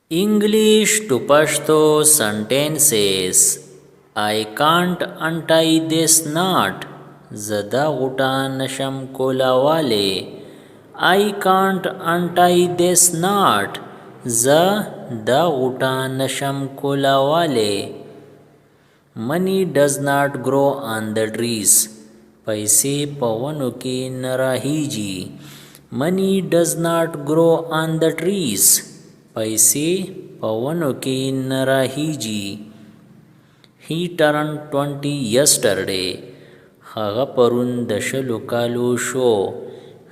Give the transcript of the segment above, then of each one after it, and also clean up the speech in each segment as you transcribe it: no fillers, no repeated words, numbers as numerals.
English to Pashto sentences. I can't untie this knot. زدا غوټه نشم کولاوالی. I can't untie this knot. زه دا غوټه نشم کولاوالی. Money does not grow on the trees. پیسې په ونو کې نه راهیږي. Money does not grow on the trees. پیسې په ونو کې نه راهیږي. He turned 20 yesterday. هغه پرون د 20 کالو شو.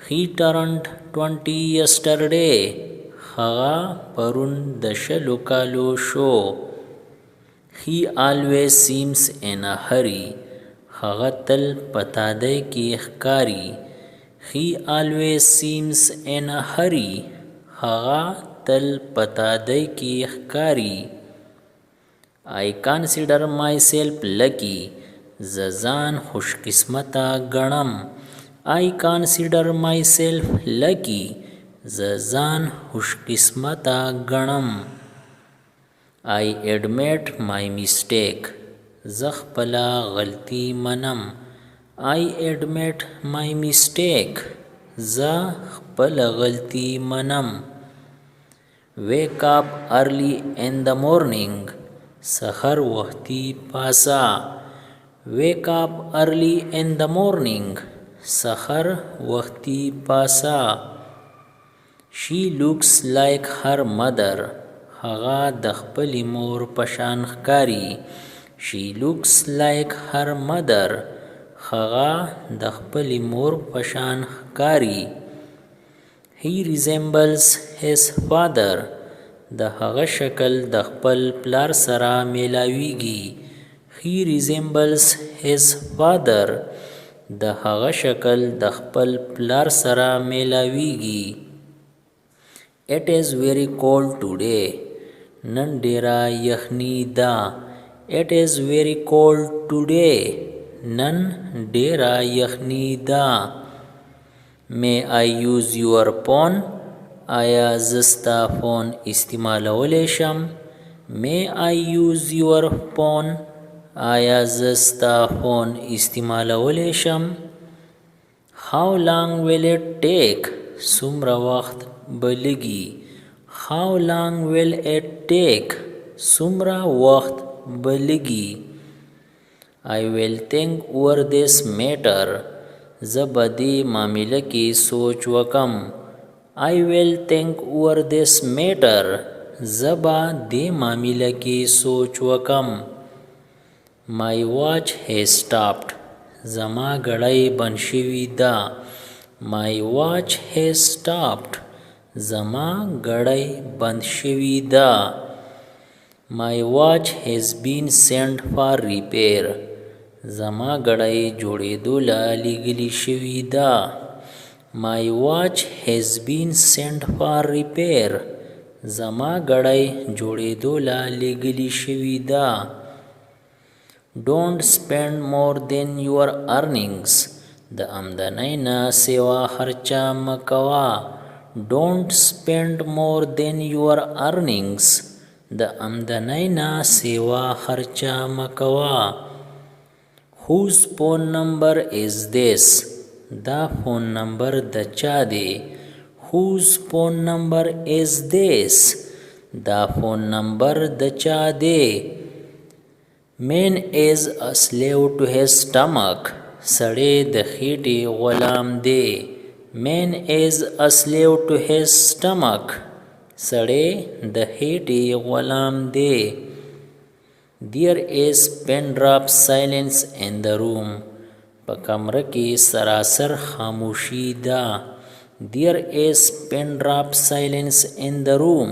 He turned 20 yesterday. هغه پرون د 20 کالو شو. He always seems in a hurry. هغه تل په تادۍ کې ښکاري. He always seems in a hurry. هغه تل په تادۍ کې ښکاري. I consider myself lucky. زه ځان خوش قسمته ګڼم. I consider myself lucky. زه ځان خوش قسمته ګڼم. I admit my mistake. زه خپله غلطي منم. I admit my mistake. زه خپله غلطي منم. Wake up early in the morning. سحر وختي پاسا. Wake up early in the morning. سحر وختي پاسا. She looks like her mother. هغه د خپلې مور په شان ښکاري. She looks like her mother. هغه د خپلې مور په شان ښکاري. He resembles his father. د هغه شکل د خپل پلار سره میلاویږي. He resembles his father. د هغه شکل د خپل پلار سره میلاویږي. It is very cold today. نن ډیره یخني ده. It is very cold today. نن ډیره یخني ده. May I use your phone? آیا زه ستا فون استعمالولی شم؟ May I use your phone? آیا زه ستا فون استعمالولی شم؟ How long will it take? څومره وخت به لګي. How long will it take? څومره وخت به لګي. I will think over this matter. زه به دې معامله کې سوچ وکم. I will think over this matter. زه به دې معامله کې سوچ وکم. My watch has stopped. زما ګړۍ بند شوې ده. My watch has stopped. زما ګړۍ بند شوې ده. My watch has been sent for repair. زما ګړۍ جوړېدو له لېږلې شوې ده. My watch has been sent for repair. زما ګړۍ جوړېدو له لېږلې شوې ده. Don't spend more than your earnings. د آمدنۍ نه سوا خرچه مه کوه. Don't spend more than your earnings. د آمدنۍ نه سوا خرچه مه کوه. Whose phone number is this? دا فون نمبر د چا دی. Whose phone number is this? دا فون نمبر د چا دی. Man is a slave to his stomach. سړی د خېټې غلام دی. Man is a slave to his stomach. سړی د خېټې غلام دی. There is pin drop silence in the room. په کمره کې سراسر خاموشي ده. There is pin drop silence in the room.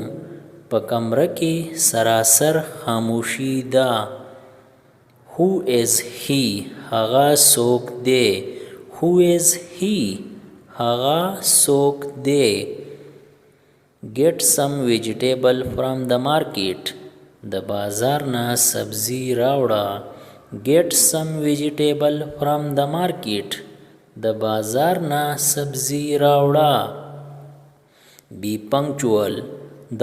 په کمره کې سراسر خاموشي ده. Who is he? هغه څوک دی. Who is he? هغه څوک دی. Get some vegetable from the market. د بازار نه سبزي راوړه. Get some vegetable from the market. د بازار نه سبزي راوړه. Be punctual.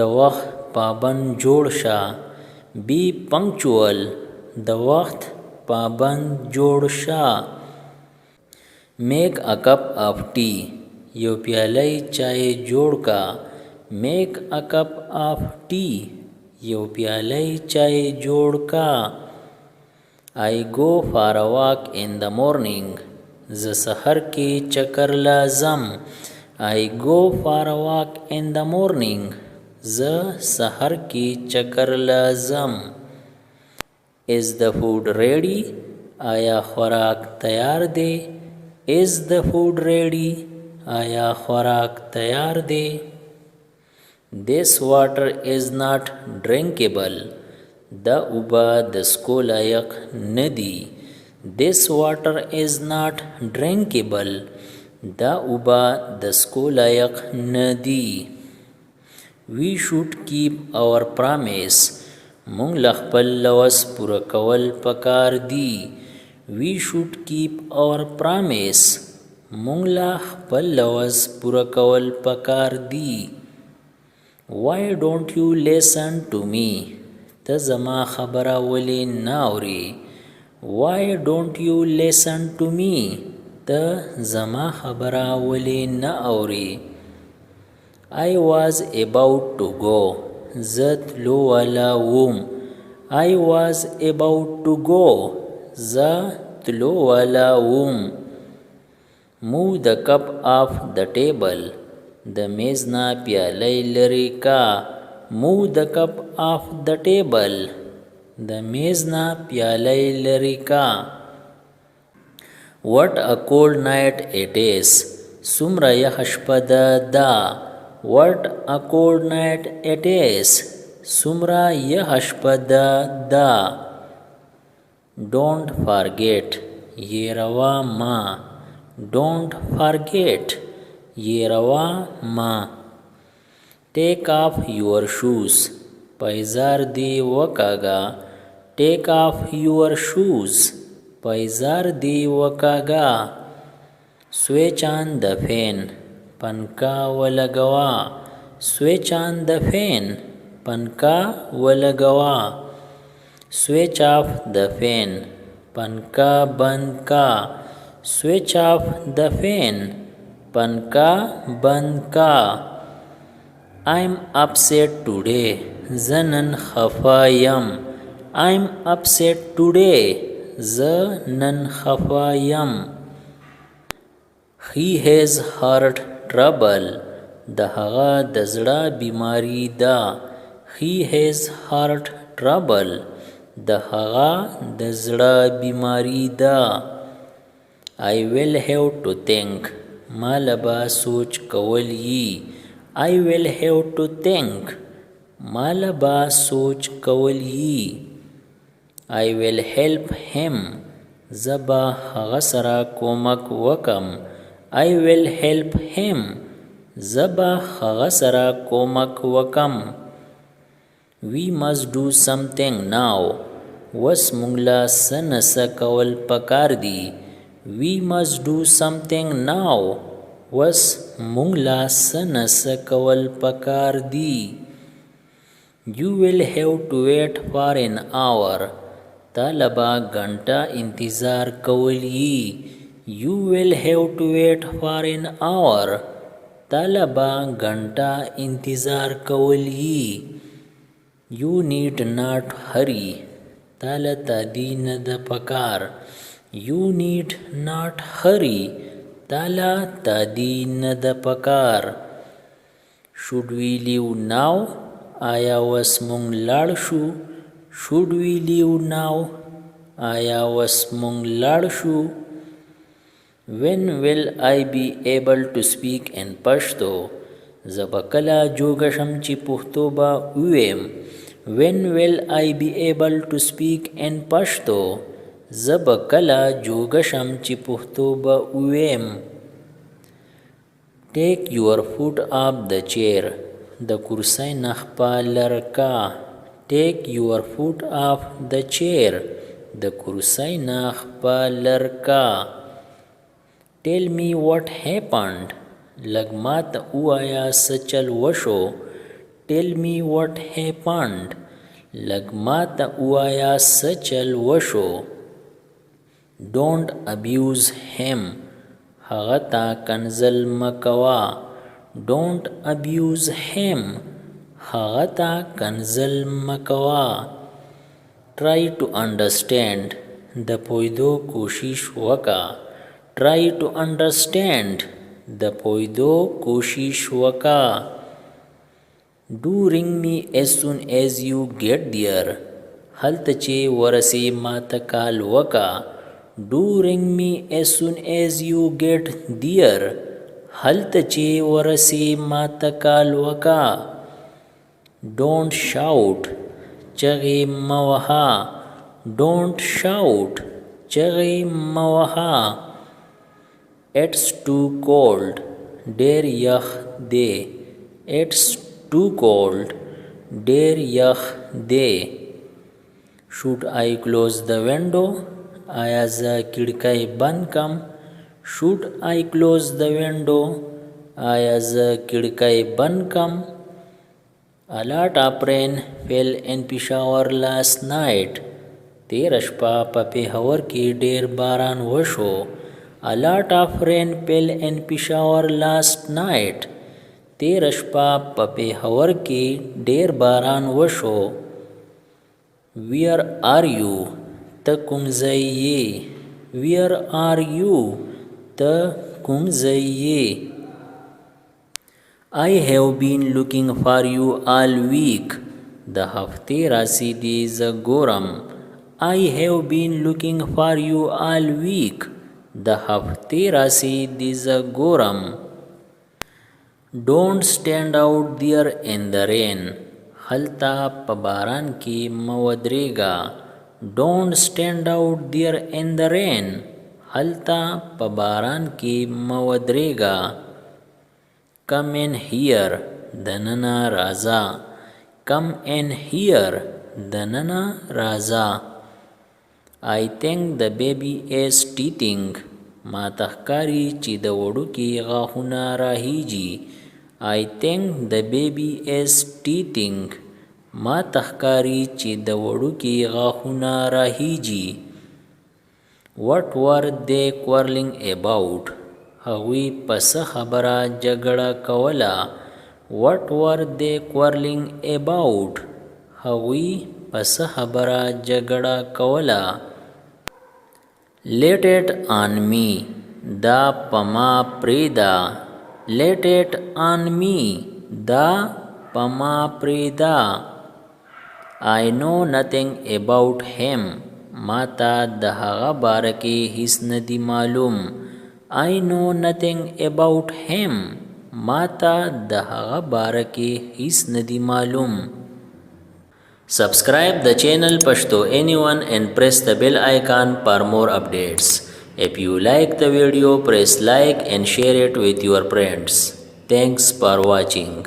د وخت پابند جوړ شه. Be punctual. د وخت پابند جوړ شه. Make a cup of tea. یو پیالی چای جوړ کا. Make a cup of tea. یو پیالی چای جوړ کا. I go for a walk in the morning. ز سحر کی چکر لازم. I go for a walk in the morning. ز سحر کی چکر لازم. Is the food ready? آیا خوراک تیار دی؟ Is the food ready? آیا خوراک تیار دی؟ This water is not drinkable. دا اوبه د څښلو لایق نه دي. This water is not drinkable. دا اوبه د څښلو لایق نه دي. We should keep our promise. مونږ له خپل لوز پوره کول پکار دي. We should keep our promise. مونږ له خپل لوز پوره کول پکار دي. Why don't you listen to me? ته زما خبره ولې نه اورې؟ Why don't you listen to me? ته زما خبره ولې نه اورې؟ I was about to go. زه تلو والا وم. I was about to go. زه تلو والا وم. Move the cup off the table. د میز نه پیالی لرې کا. Move the cup off the table. د میز نه پیالی لرې کا. What a cold night it is. څومره یخه شپه ده. What a cold night it is. څومره یخه شپه ده. Don't forget. یېروا ما. Don't forget. یېروا ما. Take off your shoes. پایزار دی وکاږه. Take off your shoes. پایزار دی وکاږه. Switch on the fan. پنکا ولګوا. Switch on the fan. پنکا ولګوا. Switch off the fan. پنکا بند کا. Switch off the fan. پنکا بند کا. I'm upset today. زه نن خفه یم. I'm upset today. زه نن خفه یم. He has heart trouble. د هغه د زړه بیماری ده. He has heart trouble. د هغه د زړه بیماری ده. I will have to think. ما لبا سوچ کول یي. I will have to think. ما لبا سوچ کول یي. I will help him. زبا هغه سره کومک وکم. I will help him. زبا هغه سره کومک وکم. We must do something now. وس مونږ له څه نه څه کول پکار دي. We must do something now. وس مونږ له څه نه څه کول پکار دي. You will have to wait for an hour. تا لبا غنټه انتظار کول یي. You will have to wait for an hour. تا لبا غنټه انتظار کول یي. You need not hurry. تا له تادی نه د پکار. You need not hurry. تا له تادی نه د پکار. Should we leave now? آیا وس مونږ لاړ شو. Should we leave now? آیا وس مونږ لاړ شو. When will I be able to speak in Pashto? زه به کله جوګه شم چې پښتو به وویم. When will I be able to speak in Pashto? زه به کله جوګه شم چې پښتو به وویم. Take your foot off the chair. د کرسۍ نه خپه لرې کا. Take your foot off the chair. د کرسۍ نه خپه لرې کا. Tell me what happened. لږ ماته ووایه څه چل وشو. Tell me what happened लग माता उआया सचल वशो don't abuse him हगा ता कंजल मकवा don't abuse him हगा ता कंजल मकवा ट्राई टू अंडरस्टैंड द पोइदो कोशिश वका ट्राई टू अंडरस्टैंड द पोइदो कोशिश वका do ring me as soon as you get there हल्त चे वरसे मात काल वका do ring me as soon as you get there हल्त चे वरसे मात काल वका डोंट शाउट चगे मवहा डोंट शाउट चगे मवहा इट्स टू कोल्ड डेर यह दे इट्स टू कोल्ड डेर यह दे should I close the window आया ज खिड़की बंद कम should I close the window आया ज खिड़की बंद कम A lot of rain fell in Peshawar last night. तेरा शपा पेशावर की ढेर बारान वशो. A lot of rain fell in Peshawar last night. तेरा शपा पेशावर की ढेर बारान वशो. Where are you? तकुम जाइए. Where are you? तकुम जाइए. I have been looking for you all week. The hafte rasidi zagoram. I have been looking for you all week. The hafte rasidi zagoram. Don't stand out there in the rain. Halta pabaran ki mawadrega. Don't stand out there in the rain. Halta pabaran ki mawadrega. Come in here, Danana Raza. Come in here, Danana Raza. I think the baby is teething. Matahkari chidawodu ki gahuna rahiji. I think the baby is teething. Matahkari chidawodu ki gahuna rahiji. What were they quarreling about? हवी पस खबरा जगड़ा कवला. What were they quarreling about? हवी पस खबरा जगड़ा कवला. Let it on me. Da pama preda. Let it on me. Da pama preda. I know nothing about him. Mata dahaga barake his nadi malum. I know nothing about him. Mata dahaga barake his nadi malum. Subscribe the channel Pashto Anyone and press the bell icon for more updates. If you like the video, press like and share it with your friends. Thanks for watching.